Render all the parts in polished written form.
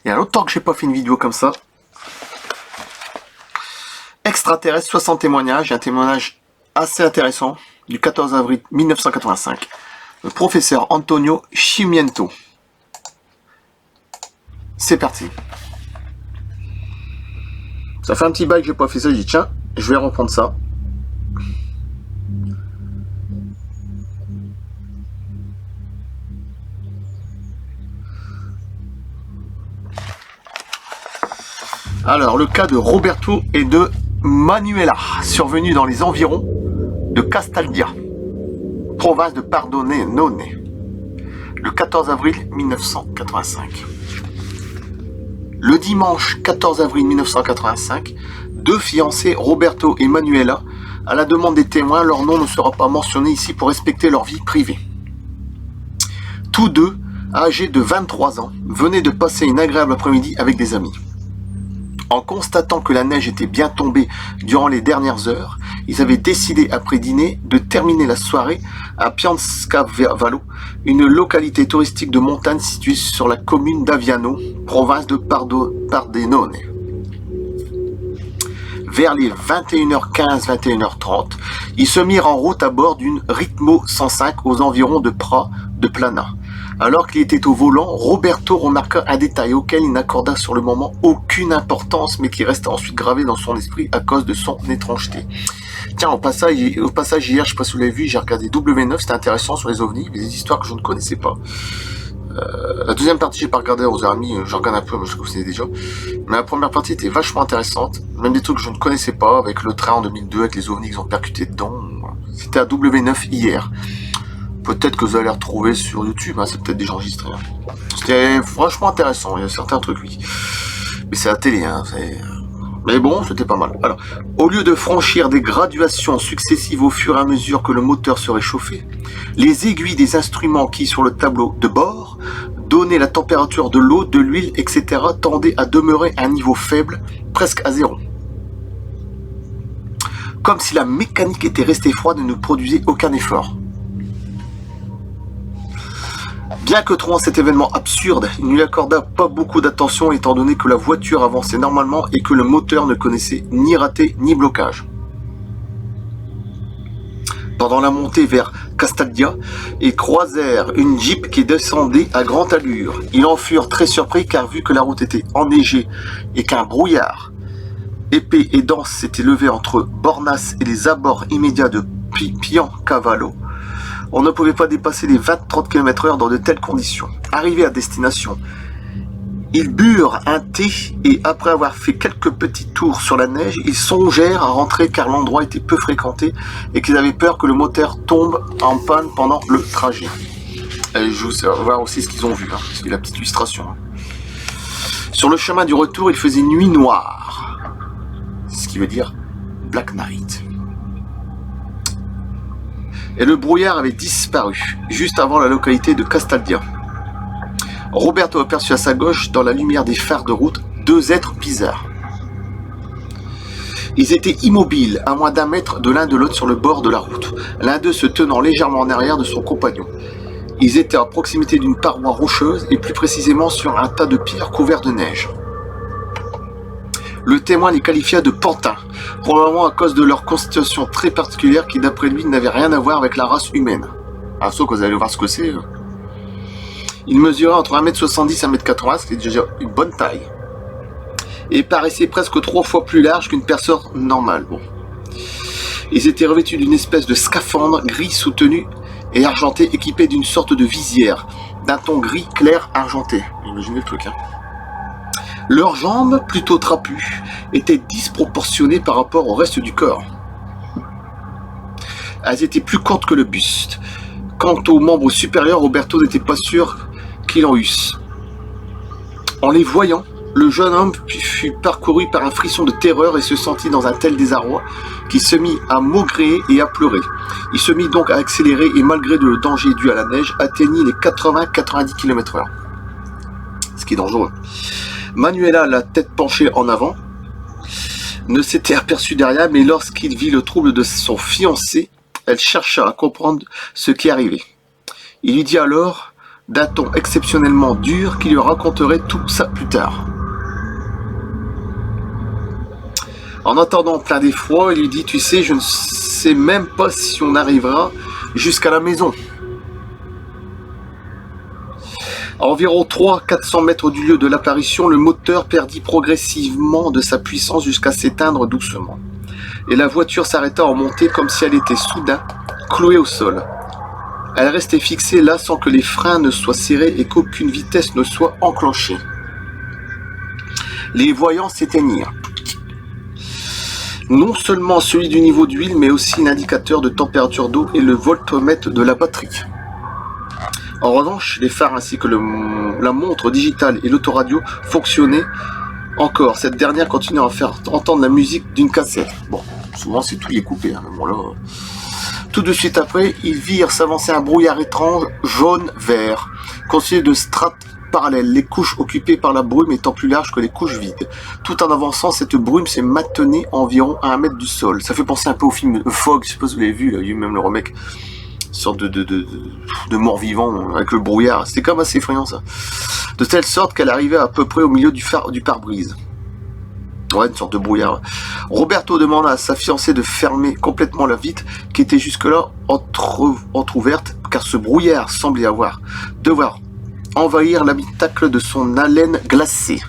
Il y a longtemps que j'ai pas fait une vidéo comme ça. Extraterrestre, 60 témoignages, un témoignage assez intéressant du 14 avril 1985. Le professeur Antonio Cimiento. C'est parti. Ça fait un petit bail que j'ai pas fait ça, j'ai dit tiens, je vais reprendre ça. Alors, le cas de Roberto et de Manuela, survenu dans les environs de Castaldia, province de Pordenone, le 14 avril 1985. Le dimanche 14 avril 1985, deux fiancés, Roberto et Manuela, à la demande des témoins, leur nom ne sera pas mentionné ici pour respecter leur vie privée. Tous deux, âgés de 23 ans, venaient de passer une agréable après-midi avec des amis. En constatant que la neige était bien tombée durant les dernières heures, ils avaient décidé après dîner de terminer la soirée à Pianscavalo, une localité touristique de montagne située sur la commune d'Aviano, province de Pordenone. Vers les 21h15, 21h30, ils se mirent en route à bord d'une Ritmo 105 aux environs de Prat de Plana. Alors qu'il était au volant, Roberto remarqua un détail auquel il n'accorda sur le moment aucune importance, mais qui resta ensuite gravé dans son esprit à cause de son étrangeté. Tiens, au passage hier, je sais pas si vous l'avez vu, j'ai regardé W9, c'était intéressant sur les ovnis, des histoires que je ne connaissais pas. La deuxième partie, j'ai pas regardé aux amis, je regarde un peu, mais je le connaissais déjà. Mais la première partie était vachement intéressante, même des trucs que je ne connaissais pas, avec le train en 2002, avec les ovnis qui ont percuté dedans. C'était à W9 hier. Peut-être que vous allez les retrouver sur YouTube, hein, c'est peut-être déjà enregistré. Hein. C'était franchement intéressant, il y a certains trucs, oui. Mais c'est la télé, hein, mais bon, c'était pas mal. Alors, au lieu de franchir des graduations successives au fur et à mesure que le moteur se réchauffait, les aiguilles des instruments qui, sur le tableau de bord, donnaient la température de l'eau, de l'huile, etc., tendaient à demeurer à un niveau faible, presque à zéro. Comme si la mécanique était restée froide et ne produisait aucun effort. Bien que trouvant cet événement absurde, il ne lui accorda pas beaucoup d'attention étant donné que la voiture avançait normalement et que le moteur ne connaissait ni raté ni blocage. Pendant la montée vers Castaldia, ils croisèrent une Jeep qui descendait à grande allure. Ils en furent très surpris car vu que la route était enneigée et qu'un brouillard épais et dense s'était levé entre Bornas et les abords immédiats de Pianscavalo, on ne pouvait pas dépasser les 20-30 km/h dans de telles conditions. Arrivés à destination, ils burent un thé et après avoir fait quelques petits tours sur la neige, ils songèrent à rentrer car l'endroit était peu fréquenté et qu'ils avaient peur que le moteur tombe en panne pendant le trajet. Et je vais voir aussi ce qu'ils ont vu, hein, c'est la petite illustration. Sur le chemin du retour, il faisait nuit noire, ce qui veut dire Black Night. Et le brouillard avait disparu, juste avant la localité de Castaldia. Roberto aperçut à sa gauche, dans la lumière des phares de route, deux êtres bizarres. Ils étaient immobiles, à moins d'1 mètre de l'un de l'autre sur le bord de la route, l'un d'eux se tenant légèrement en arrière de son compagnon. Ils étaient à proximité d'une paroi rocheuse, et plus précisément sur un tas de pierres couverts de neige. Le témoin les qualifia de pantins, probablement à cause de leur constitution très particulière qui d'après lui n'avait rien à voir avec la race humaine. Ah, sauf que vous allez voir ce que c'est. Ils mesuraient entre 1m70 et 1m80, ce qui est déjà une bonne taille. Et paraissaient presque 3 fois plus larges qu'une personne normale. Bon. Ils étaient revêtus d'une espèce de scaphandre gris soutenu et argenté équipé d'une sorte de visière, d'un ton gris clair argenté. Imaginez le truc, hein. Leurs jambes, plutôt trapues, étaient disproportionnées par rapport au reste du corps. Elles étaient plus courtes que le buste. Quant aux membres supérieurs, Roberto n'était pas sûr qu'il en eusse. En les voyant, le jeune homme fut parcouru par un frisson de terreur et se sentit dans un tel désarroi qu'il se mit à maugréer et à pleurer. Il se mit donc à accélérer et malgré le danger dû à la neige, atteignit les 80-90 km/h. Ce qui est dangereux. Manuela, la tête penchée en avant, ne s'était aperçue de rien, mais lorsqu'il vit le trouble de son fiancé, elle chercha à comprendre ce qui arrivait. Il lui dit alors d'un ton exceptionnellement dur qui lui raconterait tout ça plus tard. En entendant plein d'effroi, il lui dit « Tu sais, je ne sais même pas si on arrivera jusqu'à la maison. » À environ 300-400 mètres du lieu de l'apparition, le moteur perdit progressivement de sa puissance jusqu'à s'éteindre doucement. Et la voiture s'arrêta en montée comme si elle était soudain clouée au sol. Elle restait fixée là sans que les freins ne soient serrés et qu'aucune vitesse ne soit enclenchée. Les voyants s'éteignirent. Non seulement celui du niveau d'huile, mais aussi l'indicateur de température d'eau et le voltomètre de la batterie. En revanche, les phares ainsi que la montre digitale et l'autoradio fonctionnaient encore. Cette dernière continuait à faire entendre la musique d'une cassette. Bon, souvent c'est tout y est coupé. Hein, bon, là. Tout de suite après, ils virent s'avancer un brouillard étrange jaune-vert, constitué de strates parallèles, les couches occupées par la brume étant plus larges que les couches vides. Tout en avançant, cette brume s'est maintenue environ à 1 mètre du sol. Ça fait penser un peu au film Fog, je sais pas si vous l'avez vu, là, il y a eu même le remake, une sorte de mort-vivant avec le brouillard. C'était quand même assez effrayant ça. De telle sorte qu'elle arrivait à peu près au milieu du pare-brise. Ouais, une sorte de brouillard. Roberto demanda à sa fiancée de fermer complètement la vitre qui était jusque-là entrouverte, car ce brouillard semblait devoir envahir l'habitacle de son haleine glacée.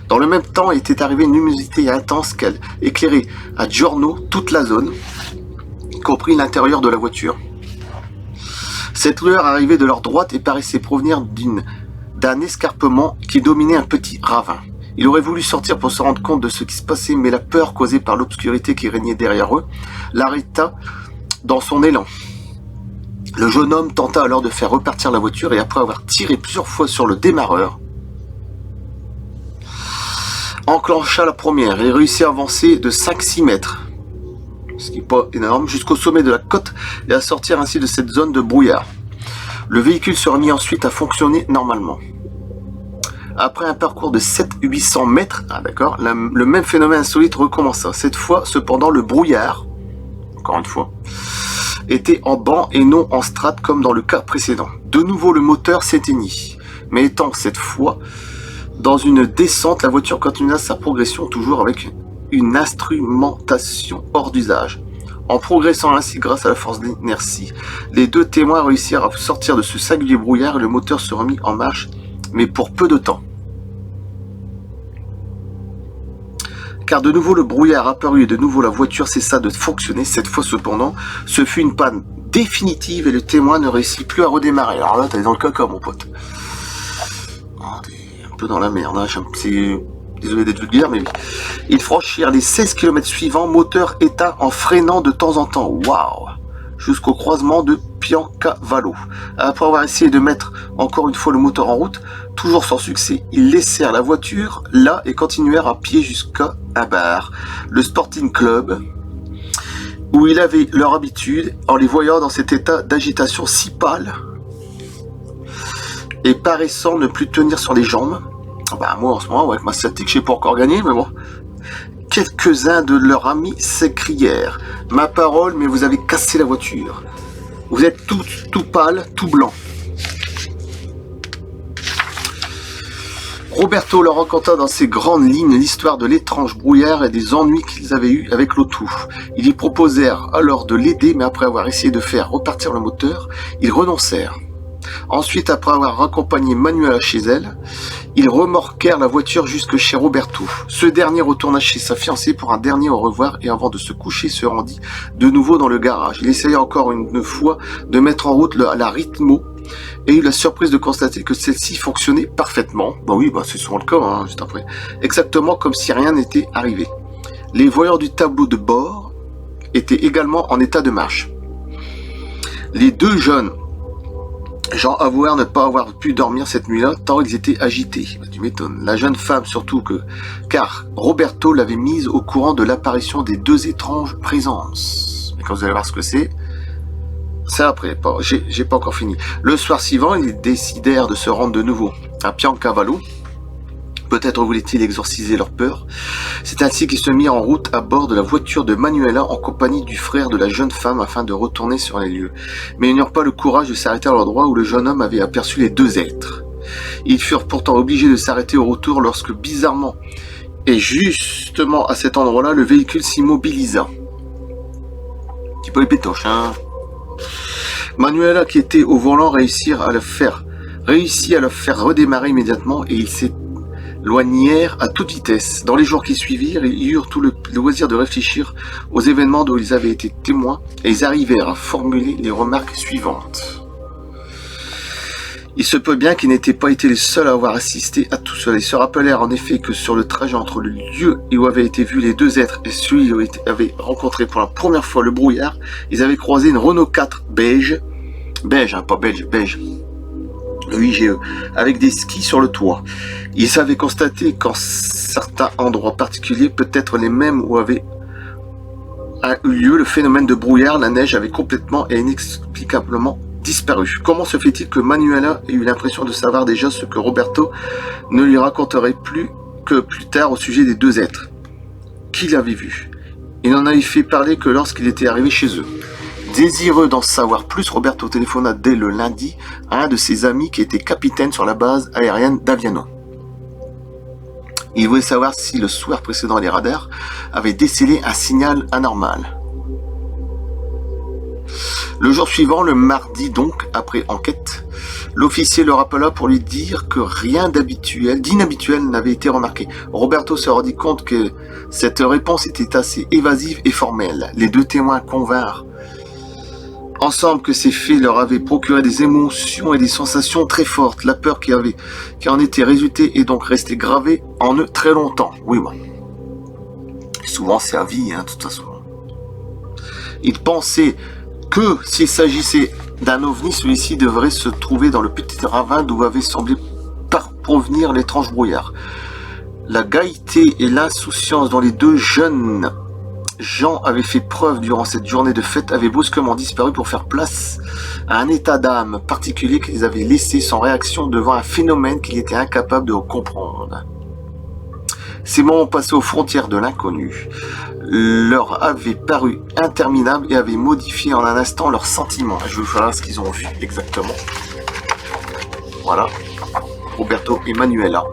Dans le même temps, était arrivée une luminosité intense qu'elle éclairait à giorno toute la zone, y compris l'intérieur de la voiture. Cette lueur arrivait de leur droite et paraissait provenir d'un escarpement qui dominait un petit ravin. Il aurait voulu sortir pour se rendre compte de ce qui se passait, mais la peur causée par l'obscurité qui régnait derrière eux l'arrêta dans son élan. Le jeune homme tenta alors de faire repartir la voiture et après avoir tiré plusieurs fois sur le démarreur, enclencha la première et réussit à avancer de 5-6 mètres, ce qui n'est pas énorme, jusqu'au sommet de la côte et à sortir ainsi de cette zone de brouillard. Le véhicule se remit ensuite à fonctionner normalement. Après un parcours de 700-800 mètres, le même phénomène insolite recommença. Cette fois, cependant, le brouillard, encore une fois, était en banc et non en strate comme dans le cas précédent. De nouveau, le moteur s'éteignit, mais étant cette fois dans une descente, la voiture continua sa progression toujours avec une instrumentation hors d'usage. En progressant ainsi grâce à la force de l'inertie, les deux témoins réussirent à sortir de ce singulier brouillard et le moteur se remit en marche, mais pour peu de temps. Car de nouveau le brouillard apparut et de nouveau la voiture cessa de fonctionner. Cette fois cependant, ce fut une panne définitive et le témoin ne réussit plus à redémarrer. Alors là, t'es dans le caca, mon pote. Oh, t'es un peu dans la merde, hein. Désolé d'être vulgaire, mais ils franchirent les 16 km suivants, moteur éteint en freinant de temps en temps. Waouh! Jusqu'au croisement de Piancavallo. Après avoir essayé de mettre encore une fois le moteur en route, toujours sans succès, ils laissèrent la voiture là et continuèrent à pied jusqu'à un bar, le Sporting Club, où ils avaient leur habitude, en les voyant dans cet état d'agitation si pâle et paraissant ne plus tenir sur les jambes. Bah moi en ce moment, avec ma sciatique, je sais pas encore gagner, mais bon. Quelques-uns de leurs amis s'écrièrent « Ma parole, mais vous avez cassé la voiture. Vous êtes tout pâle, tout blanc. » Roberto leur raconta dans ses grandes lignes l'histoire de l'étrange brouillard et des ennuis qu'ils avaient eus avec l'auto. Ils lui proposèrent alors de l'aider, mais après avoir essayé de faire repartir le moteur, ils renoncèrent. Ensuite, après avoir raccompagné Manuela chez elle, ils remorquèrent la voiture jusque chez Roberto. Ce dernier retourna chez sa fiancée pour un dernier au revoir et avant de se coucher se rendit de nouveau dans le garage. Il essaya encore une fois de mettre en route la Ritmo et eut la surprise de constater que celle-ci fonctionnait parfaitement. Bah oui, c'est souvent le cas, hein, juste après. Exactement comme si rien n'était arrivé. Les voyants du tableau de bord étaient également en état de marche. Les deux jeunes gens avouèrent ne pas avoir pu dormir cette nuit-là, tant ils étaient agités. Tu m'étonnes. La jeune femme surtout car Roberto l'avait mise au courant de l'apparition des deux étranges présences. Mais quand vous allez voir ce que c'est après, j'ai pas encore fini. Le soir suivant, ils décidèrent de se rendre de nouveau à Piancavallo Peut-être voulait-il exorciser leur peur. C'est ainsi qu'ils se mirent en route à bord de la voiture de Manuela en compagnie du frère de la jeune femme afin de retourner sur les lieux. Mais ils n'eurent pas le courage de s'arrêter à l'endroit où le jeune homme avait aperçu les deux êtres. Ils furent pourtant obligés de s'arrêter au retour lorsque, bizarrement, et justement à cet endroit-là, le véhicule s'immobilisa. Petit peu les pétoches, hein. Manuela, qui était au volant, réussit à le faire redémarrer immédiatement et ils s'éloignèrent à toute vitesse. Dans les jours qui suivirent, ils eurent tout le loisir de réfléchir aux événements dont ils avaient été témoins et ils arrivèrent à formuler les remarques suivantes. Il se peut bien qu'ils n'étaient pas été les seuls à avoir assisté à tout cela. Ils se rappelèrent en effet que sur le trajet entre le lieu où avaient été vus les deux êtres et celui où ils avaient rencontré pour la première fois le brouillard, ils avaient croisé une Renault 4 beige, pas belge, beige, le IGE, avec des skis sur le toit. Ils avaient constaté qu'en certains endroits particuliers, peut-être les mêmes où avait eu lieu le phénomène de brouillard, la neige avait complètement et inexplicablement disparu. Comment se fait-il que Manuela ait eu l'impression de savoir déjà ce que Roberto ne lui raconterait plus que plus tard au sujet des deux êtres qui l'avaient vu? Il n'en avait fait parler que lorsqu'il était arrivé chez eux. Désireux d'en savoir plus, Roberto téléphona dès le lundi à un de ses amis qui était capitaine sur la base aérienne d'Aviano. Il voulait savoir si le soir précédent les radars avaient décelé un signal anormal. Le jour suivant, le mardi donc, après enquête, l'officier le rappela pour lui dire que rien d'inhabituel n'avait été remarqué. Roberto se rendit compte que cette réponse était assez évasive et formelle. Les deux témoins convinrent ensemble que ces faits leur avaient procuré des émotions et des sensations très fortes. La peur qui en était résultée est donc restée gravée en eux très longtemps. Oui, bon. Souvent c'est à vie, de toute façon. Ils pensaient que s'il s'agissait d'un ovni, celui-ci devrait se trouver dans le petit ravin d'où avait semblé provenir l'étrange brouillard. La gaieté et l'insouciance dont les deux jeunes gens avaient fait preuve durant cette journée de fête avaient brusquement disparu pour faire place à un état d'âme particulier qu'ils avaient laissé sans réaction devant un phénomène qu'ils étaient incapables de comprendre. Ces moments passés aux frontières de l'inconnu leur avaient paru interminables et avaient modifié en un instant leurs sentiments. Je vais vous faire ce qu'ils ont vu exactement. Voilà. Roberto et Manuela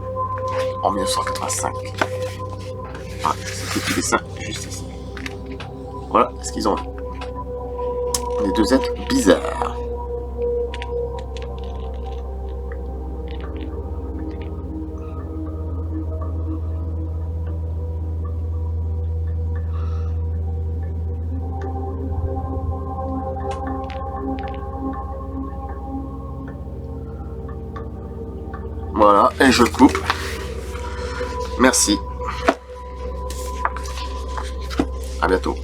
en 1985. Ah, c'est le petit dessin juste ici. Voilà ce qu'ils ont vu. Les deux êtres bizarres. Voilà, et je coupe. Merci. À bientôt.